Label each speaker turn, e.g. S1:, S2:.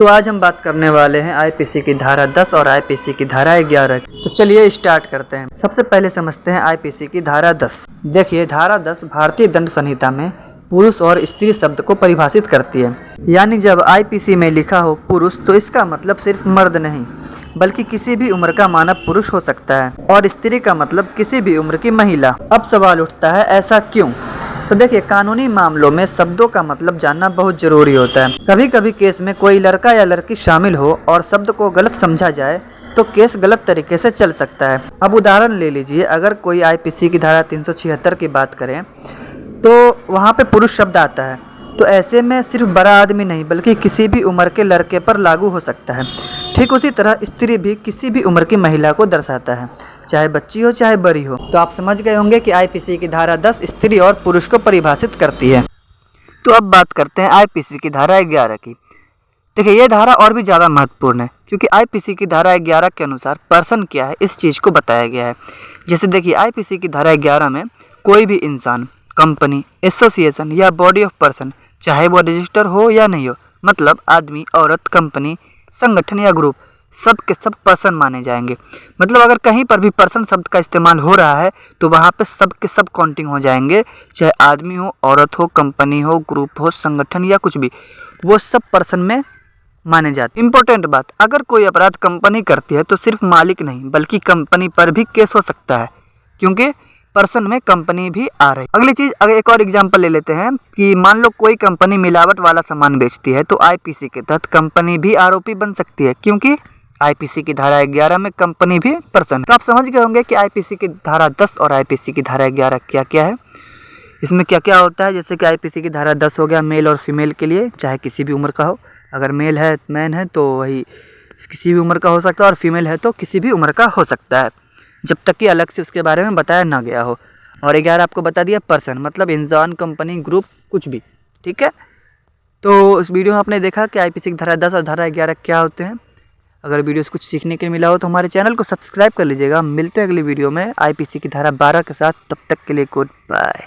S1: तो आज हम बात करने वाले हैं आईपीसी की धारा 10 और आईपीसी की धारा 11। तो चलिए स्टार्ट करते हैं। सबसे पहले समझते हैं आईपीसी की धारा 10। देखिए, धारा 10 भारतीय दंड संहिता में पुरुष और स्त्री शब्द को परिभाषित करती है। यानी जब आईपीसी में लिखा हो पुरुष तो इसका मतलब सिर्फ मर्द नहीं बल्कि किसी भी उम्र का मानव पुरुष हो सकता है, और स्त्री का मतलब किसी भी उम्र की महिला। अब सवाल उठता है, ऐसा क्यों? तो देखिए, कानूनी मामलों में शब्दों का मतलब जानना बहुत जरूरी होता है। कभी कभी केस में कोई लड़का या लड़की शामिल हो और शब्द को गलत समझा जाए तो केस गलत तरीके से चल सकता है। अब उदाहरण ले लीजिए, अगर कोई आईपीसी की धारा 376 की बात करें तो वहाँ पे पुरुष शब्द आता है, तो ऐसे में सिर्फ बड़ा आदमी नहीं बल्कि किसी भी उम्र के लड़के पर लागू हो सकता है। ठीक उसी तरह स्त्री भी किसी भी उम्र की महिला को दर्शाता है, चाहे बच्ची हो चाहे बड़ी हो। तो आप समझ गए होंगे कि आईपीसी की धारा 10 स्त्री और पुरुष को परिभाषित करती है। तो अब बात करते हैं आईपीसी की धारा 11 की। देखिए, ये धारा और भी ज़्यादा महत्वपूर्ण है क्योंकि आईपीसी की धारा 11 के अनुसार पर्सन क्या है इस चीज़ को बताया गया है। जैसे देखिए, आईपीसी की धारा 11 में कोई भी इंसान, कंपनी, एसोसिएशन या बॉडी ऑफ पर्सन, चाहे वो रजिस्टर हो या नहीं हो, मतलब आदमी, औरत, कंपनी, संगठन या ग्रुप, सब के सब पर्सन माने जाएंगे। मतलब अगर कहीं पर भी पर्सन शब्द का इस्तेमाल हो रहा है तो वहाँ पे सब के सब काउंटिंग हो जाएंगे, चाहे आदमी हो, औरत हो, कंपनी हो, ग्रुप हो, संगठन या कुछ भी, वो सब पर्सन में माने जाते। इंपॉर्टेंट बात, अगर कोई अपराध कंपनी करती है तो सिर्फ मालिक नहीं बल्कि कंपनी पर भी केस हो सकता है क्योंकि पर्सन में कंपनी भी आ रही। अगली चीज, अगर एक और एग्जांपल ले लेते हैं कि मान लो कोई कंपनी मिलावट वाला सामान बेचती है तो आईपीसी के तहत कंपनी भी आरोपी बन सकती है क्योंकि आईपीसी की धारा 11 में कंपनी भी पर्सन। तो आप समझ गए होंगे कि आईपीसी की धारा 10 और आईपीसी की धारा 11 क्या क्या है, इसमें क्या क्या होता है। जैसे कि आईपीसी की धारा 10 हो गया मेल और फीमेल के लिए, चाहे किसी भी उम्र का हो। अगर मेल है, मैन है, तो वही किसी भी उम्र का हो सकता है, और फीमेल है तो किसी भी उम्र का हो सकता है, जब तक कि अलग से उसके बारे में बताया ना गया हो। और 11 आपको बता दिया पर्सन, मतलब इंसान, कंपनी, ग्रुप, कुछ भी। ठीक है, तो इस वीडियो में आपने देखा कि आईपीसी की धारा 10 और धारा 11 क्या होते हैं। अगर वीडियो से कुछ सीखने के लिए मिला हो तो हमारे चैनल को सब्सक्राइब कर लीजिएगा। मिलते हैं अगली वीडियो में आईपीसी की धारा 12 के साथ। तब तक के लिए गुड बाय।